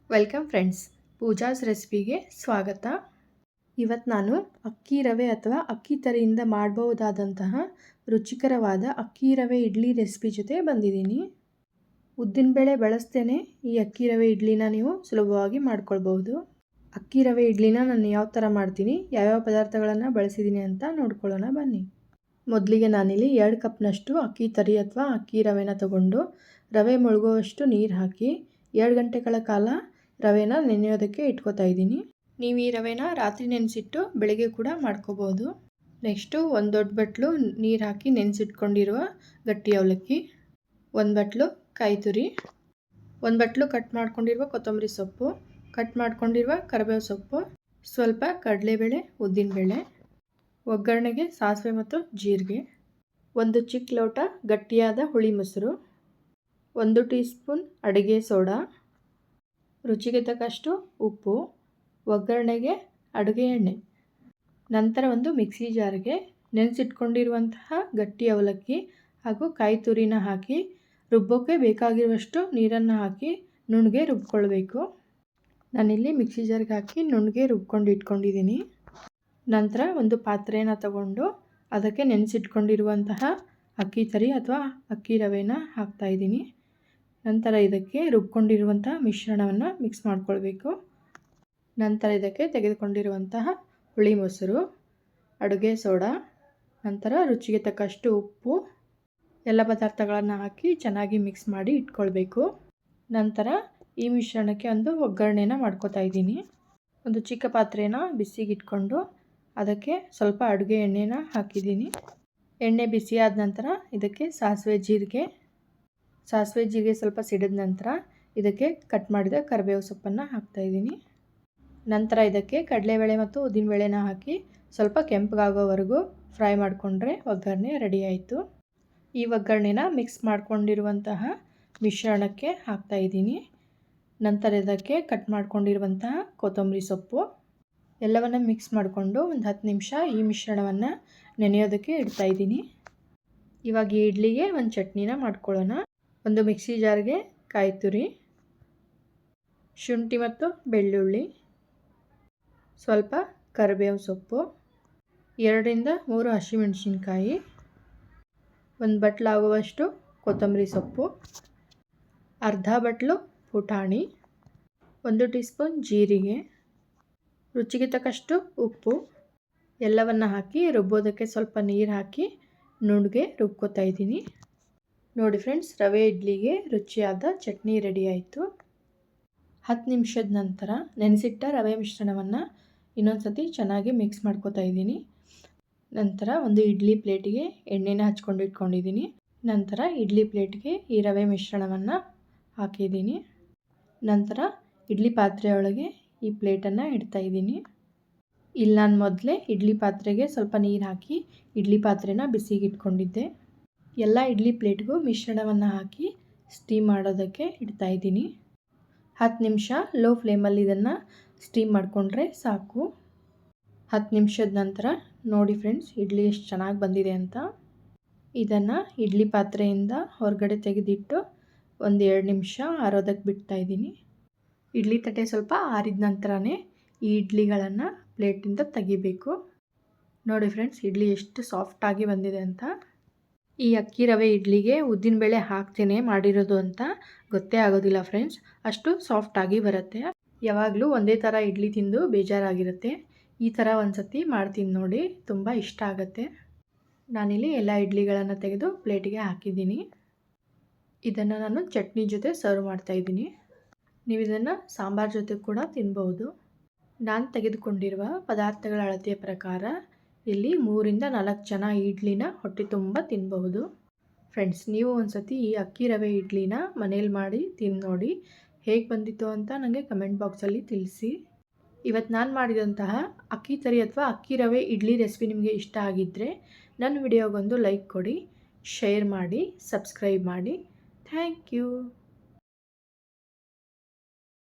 Welcome friends, Pooja's ರೆಸಿಪಿಗೆ ಸ್ವಾಗತ. ಇವತ್ತು ನಾನು ಅಕ್ಕಿ ರವೆ ಅಥವಾ ಅಕ್ಕಿ ತರಿಯಿಂದ ಮಾಡಬಹುದಾದಂತಹ ರುಚಿಕರವಾದ ಅಕ್ಕಿ ರವೆ ಇಡ್ಲಿ ರೆಸಿಪಿ ಜೊತೆ ಬಂದಿದ್ದೀನಿ. ಉದ್ದಿನಬೇಳೆ ಬಳಸ್ತೇನೆ ಈ ಅಕ್ಕಿ ರವೆ ಇಡ್ಲಿನ ನೀವು ಸುಲಭವಾಗಿ ಮಾಡ್ಕೊಳ್ಬಹುದು. ಅಕ್ಕಿ ರವೆ ಇಡ್ಲಿನ ನಾನು ಯಾವ ಥರ ಮಾಡ್ತೀನಿ, ಯಾವ್ಯಾವ ಪದಾರ್ಥಗಳನ್ನು ಬಳಸಿದ್ದೀನಿ ಅಂತ ನೋಡ್ಕೊಳ್ಳೋಣ ಬನ್ನಿ. ಮೊದಲಿಗೆ ನಾನಿಲ್ಲಿ 2 ಕಪ್ನಷ್ಟು ಅಕ್ಕಿ ತರಿ ಅಥವಾ ಅಕ್ಕಿ ರವೆನ ತಗೊಂಡು ರವೆ ಮುಳುಗುವಷ್ಟು ನೀರು ಹಾಕಿ 2 ಗಂಟೆಗಳ ಕಾಲ ರವೆನ ನೆನೆಯೋದಕ್ಕೆ ಇಟ್ಕೋತಾ ಇದ್ದೀನಿ. ನೀವು ಈ ರವೆನ ರಾತ್ರಿ ನೆನೆಸಿಟ್ಟು ಬೆಳಗ್ಗೆ ಕೂಡ ಮಾಡ್ಕೋಬೋದು. ನೆಕ್ಸ್ಟು 1 ದೊಡ್ಡ ಬಟ್ಲು ನೀರು ಹಾಕಿ ನೆನೆಸಿಟ್ಕೊಂಡಿರುವ ಗಟ್ಟಿ ಅವಲಕ್ಕಿ, 1 ಬಟ್ಲು ಕಾಯಿ ತುರಿ, 1 ಬಟ್ಲು ಕಟ್ ಮಾಡ್ಕೊಂಡಿರುವ ಕೊತ್ತಂಬರಿ ಸೊಪ್ಪು, ಕಟ್ ಮಾಡ್ಕೊಂಡಿರುವ ಕರಿಬೇವು ಸೊಪ್ಪು, ಸ್ವಲ್ಪ ಕಡಲೆಬೇಳೆ, ಉದ್ದಿನಬೇಳೆ, ಒಗ್ಗರಣೆಗೆ ಸಾಸಿವೆ ಮತ್ತು ಜೀರಿಗೆ, 1 ಚಿಕ್ಕ ಲೋಟ ಗಟ್ಟಿಯಾದ ಹುಳಿ ಮೊಸರು, 1 ಟೀ ಸ್ಪೂನ್ ಅಡುಗೆ ಸೋಡಾ, ರುಚಿಗೆ ತಕ್ಕಷ್ಟು ಉಪ್ಪು, ಒಗ್ಗರಣೆಗೆ ಅಡುಗೆ ಎಣ್ಣೆ. ನಂತರ ಒಂದು ಮಿಕ್ಸಿ ಜಾರ್ಗೆ ನೆನೆಸಿಟ್ಕೊಂಡಿರುವಂತಹ ಗಟ್ಟಿ ಅವಲಕ್ಕಿ ಹಾಗೂ ಕಾಯಿ ತುರಿನ ಹಾಕಿ ರುಬ್ಬೋಕ್ಕೆ ಬೇಕಾಗಿರುವಷ್ಟು ನೀರನ್ನು ಹಾಕಿ ನುಣ್ಣಗೆ ರುಬ್ಕೊಳ್ಬೇಕು. ನಾನಿಲ್ಲಿ ಮಿಕ್ಸಿ ಜಾರ್ಗೆ ಹಾಕಿ ನುಣ್ಣಗೆ ರುಬ್ಕೊಂಡು ಇಟ್ಕೊಂಡಿದ್ದೀನಿ. ನಂತರ ಒಂದು ಪಾತ್ರೆಯನ್ನು ತಗೊಂಡು ಅದಕ್ಕೆ ನೆನೆಸಿಟ್ಕೊಂಡಿರುವಂತಹ ಅಕ್ಕಿ ತರಿ ಅಥವಾ ಅಕ್ಕಿ ರವೆನ ಹಾಕ್ತಾಯಿದ್ದೀನಿ. ನಂತರ ಇದಕ್ಕೆ ರುಬ್ಕೊಂಡಿರುವಂತಹ ಮಿಶ್ರಣವನ್ನು ಮಿಕ್ಸ್ ಮಾಡ್ಕೊಳ್ಬೇಕು. ನಂತರ ಇದಕ್ಕೆ ತೆಗೆದುಕೊಂಡಿರುವಂತಹ ಹುಳಿ ಮೊಸರು, ಅಡುಗೆ ಸೋಡಾ, ನಂತರ ರುಚಿಗೆ ತಕ್ಕಷ್ಟು ಉಪ್ಪು, ಎಲ್ಲ ಪದಾರ್ಥಗಳನ್ನು ಹಾಕಿ ಚೆನ್ನಾಗಿ ಮಿಕ್ಸ್ ಮಾಡಿ ಇಟ್ಕೊಳ್ಬೇಕು. ನಂತರ ಈ ಮಿಶ್ರಣಕ್ಕೆ ಒಂದು ಒಗ್ಗರಣೆನ ಮಾಡ್ಕೋತಾ ಇದ್ದೀನಿ. ಒಂದು ಚಿಕ್ಕ ಪಾತ್ರೆನ ಬಿಸಿಗೆ ಇಟ್ಕೊಂಡು ಅದಕ್ಕೆ ಸ್ವಲ್ಪ ಅಡುಗೆ ಎಣ್ಣೆನ ಹಾಕಿದ್ದೀನಿ. ಎಣ್ಣೆ ಬಿಸಿಯಾದ ನಂತರ ಇದಕ್ಕೆ ಸಾಸಿವೆ ಜೀರಿಗೆ ಸ್ವಲ್ಪ ಸಿಡಿದ ನಂತರ ಇದಕ್ಕೆ ಕಟ್ ಮಾಡಿದ ಕರಿಬೇವು ಸೊಪ್ಪನ್ನು ಹಾಕ್ತಾಯಿದ್ದೀನಿ. ನಂತರ ಇದಕ್ಕೆ ಕಡಲೆಬೇಳೆ ಮತ್ತು ಉದ್ದಿನಬೇಳೆನ ಹಾಕಿ ಸ್ವಲ್ಪ ಕೆಂಪಗಾಗೋವರೆಗೂ ಫ್ರೈ ಮಾಡಿಕೊಂಡ್ರೆ ಒಗ್ಗರಣೆ ರೆಡಿ ಆಯಿತು. ಈ ಒಗ್ಗರಣೆನ ಮಿಕ್ಸ್ ಮಾಡ್ಕೊಂಡಿರುವಂತಹ ಮಿಶ್ರಣಕ್ಕೆ ಹಾಕ್ತಾಯಿದ್ದೀನಿ. ನಂತರ ಇದಕ್ಕೆ ಕಟ್ ಮಾಡ್ಕೊಂಡಿರುವಂತಹ ಕೊತ್ತಂಬರಿ ಸೊಪ್ಪು ಎಲ್ಲವನ್ನು ಮಿಕ್ಸ್ ಮಾಡಿಕೊಂಡು ಒಂದು 10 ನಿಮಿಷ ಈ ಮಿಶ್ರಣವನ್ನು ನೆನೆಯೋದಕ್ಕೆ ಇಡ್ತಾಯಿದ್ದೀನಿ. ಇವಾಗ ಈ ಇಡ್ಲಿಗೆ ಒಂದು ಚಟ್ನಿನ ಮಾಡ್ಕೊಳ್ಳೋಣ. ಒಂದು ಮಿಕ್ಸಿ ಜಾರ್ಗೆ ಕಾಯಿ ತುರಿ, ಶುಂಠಿ ಮತ್ತು ಬೆಳ್ಳುಳ್ಳಿ, ಸ್ವಲ್ಪ ಕರಿಬೇವು ಸೊಪ್ಪು, 2 ರಿಂದ 3 ಹಸಿಮೆಣಸಿನ್ಕಾಯಿ, 1 ಬಟ್ಲಾಗುವಷ್ಟು ಕೊತ್ತಂಬರಿ ಸೊಪ್ಪು, ಅರ್ಧ ಬಟ್ಲು ಪುಟಾಣಿ, 1 ಟೀ ಸ್ಪೂನ್ ಜೀರಿಗೆ, ರುಚಿಗೆ ತಕ್ಕಷ್ಟು ಉಪ್ಪು ಎಲ್ಲವನ್ನು ಹಾಕಿ ರುಬ್ಬೋದಕ್ಕೆ ಸ್ವಲ್ಪ ನೀರು ಹಾಕಿ ನುಣ್ಣಗೆ ರುಬ್ಕೋತಾ ಇದ್ದೀನಿ. ನೋಡಿ ಫ್ರೆಂಡ್ಸ್, ರವೆ ಇಡ್ಲಿಗೆ ರುಚಿಯಾದ ಚಟ್ನಿ ರೆಡಿ ಆಯಿತು. 10 ನಿಮಿಷದ ನಂತರ ನೆನೆಸಿಟ್ಟ ರವೆ ಮಿಶ್ರಣವನ್ನು ಇನ್ನೊಂದು ಸತಿ ಚೆನ್ನಾಗಿ ಮಿಕ್ಸ್ ಮಾಡ್ಕೋತಾ ಇದ್ದೀನಿ. ನಂತರ ಒಂದು ಇಡ್ಲಿ ಪ್ಲೇಟಿಗೆ ಎಣ್ಣೆನ ಹಚ್ಕೊಂಡು ಇಟ್ಕೊಂಡಿದ್ದೀನಿ. ನಂತರ ಇಡ್ಲಿ ಪ್ಲೇಟ್ಗೆ ಈ ರವೆ ಮಿಶ್ರಣವನ್ನು ಹಾಕಿದ್ದೀನಿ. ನಂತರ ಇಡ್ಲಿ ಪಾತ್ರೆಯೊಳಗೆ ಈ ಪ್ಲೇಟನ್ನು ಇಡ್ತಾಯಿದ್ದೀನಿ. ಇಲ್ಲಿ ನಾನು ಮೊದಲೇ ಇಡ್ಲಿ ಪಾತ್ರೆಗೆ ಸ್ವಲ್ಪ ನೀರು ಹಾಕಿ ಇಡ್ಲಿ ಪಾತ್ರೆನ ಬಿಸಿಗೆ ಇಟ್ಕೊಂಡಿದ್ದೆ. ಎಲ್ಲ ಇಡ್ಲಿ ಪ್ಲೇಟ್ಗೂ ಮಿಶ್ರಣವನ್ನು ಹಾಕಿ ಸ್ಟೀಮ್ ಮಾಡೋದಕ್ಕೆ ಇಡ್ತಾಯಿದ್ದೀನಿ. 10 ನಿಮಿಷ ಲೋ ಫ್ಲೇಮಲ್ಲಿ ಇದನ್ನು ಸ್ಟೀಮ್ ಮಾಡಿಕೊಂಡ್ರೆ ಸಾಕು. 10 ನಿಮಿಷದ ನಂತರ ನೋಡಿ ಫ್ರೆಂಡ್ಸ್, ಇಡ್ಲಿ ಎಷ್ಟು ಚೆನ್ನಾಗಿ ಬಂದಿದೆ ಅಂತ. ಇದನ್ನು ಇಡ್ಲಿ ಪಾತ್ರೆಯಿಂದ ಹೊರಗಡೆ ತೆಗೆದಿಟ್ಟು 1-2 ನಿಮಿಷ ಆರೋದಕ್ಕೆ ಬಿಡ್ತಾಯಿದ್ದೀನಿ. ಇಡ್ಲಿ ತಟ್ಟೆ ಸ್ವಲ್ಪ ಆರಿದ ನಂತರನೇ ಈ ಇಡ್ಲಿಗಳನ್ನು ಪ್ಲೇಟಿಂದ ತೆಗಿಬೇಕು. ನೋಡಿ ಫ್ರೆಂಡ್ಸ್, ಇಡ್ಲಿ ಎಷ್ಟು ಸಾಫ್ಟಾಗಿ ಬಂದಿದೆ ಅಂತ. ಈ ಅಕ್ಕಿ ರವೆ ಇಡ್ಲಿಗೆ ಉದ್ದಿನಬೇಳೆ ಹಾಕ್ತೇನೆ ಮಾಡಿರೋದು ಅಂತ ಗೊತ್ತೇ ಆಗೋದಿಲ್ಲ ಫ್ರೆಂಡ್ಸ್, ಅಷ್ಟು ಸಾಫ್ಟಾಗಿ ಬರುತ್ತೆ. ಯಾವಾಗಲೂ ಒಂದೇ ಥರ ಇಡ್ಲಿ ತಿಂದು ಬೇಜಾರಾಗಿರುತ್ತೆ. ಈ ಥರ ಒಂದು ಸತಿ ಮಾಡ್ತೀನಿ ನೋಡಿ, ತುಂಬ ಇಷ್ಟ ಆಗುತ್ತೆ. ನಾನಿಲ್ಲಿ ಎಲ್ಲ ಇಡ್ಲಿಗಳನ್ನು ತೆಗೆದು ಪ್ಲೇಟಿಗೆ ಹಾಕಿದ್ದೀನಿ. ಇದನ್ನು ನಾನು ಚಟ್ನಿ ಜೊತೆ ಸರ್ವ್ ಮಾಡ್ತಾಯಿದ್ದೀನಿ. ನೀವು ಇದನ್ನು ಸಾಂಬಾರು ಜೊತೆ ಕೂಡ ತಿನ್ಬೋದು. ನಾನು ತೆಗೆದುಕೊಂಡಿರುವ ಪದಾರ್ಥಗಳ ಅಳತೆಯ ಪ್ರಕಾರ ಇಲ್ಲಿ 3 ರಿಂದ 4 ಜನ ಇಡ್ಲಿನ ಹೊಟ್ಟೆ ತುಂಬ ತಿನ್ನಬಹುದು. ಫ್ರೆಂಡ್ಸ್, ನೀವು ಒಂದು ಸತಿ ಈ ಅಕ್ಕಿ ರವೆ ಇಡ್ಲಿನ ಮನೇಲಿ ಮಾಡಿ ತಿಂದು ನೋಡಿ, ಹೇಗೆ ಬಂದಿತ್ತು ಅಂತ ನನಗೆ ಕಮೆಂಟ್ ಬಾಕ್ಸಲ್ಲಿ ತಿಳಿಸಿ. ಇವತ್ತು ನಾನು ಮಾಡಿದಂತಹ ಅಕ್ಕಿ ತರಿ ಅಥವಾ ಅಕ್ಕಿ ರವೆ ಇಡ್ಲಿ ರೆಸಿಪಿ ನಿಮಗೆ ಇಷ್ಟ ಆಗಿದ್ದರೆ ನನ್ನ ವಿಡಿಯೋಗೊಂದು ಲೈಕ್ ಕೊಡಿ, ಶೇರ್ ಮಾಡಿ, ಸಬ್ಸ್ಕ್ರೈಬ್ ಮಾಡಿ. Thank you.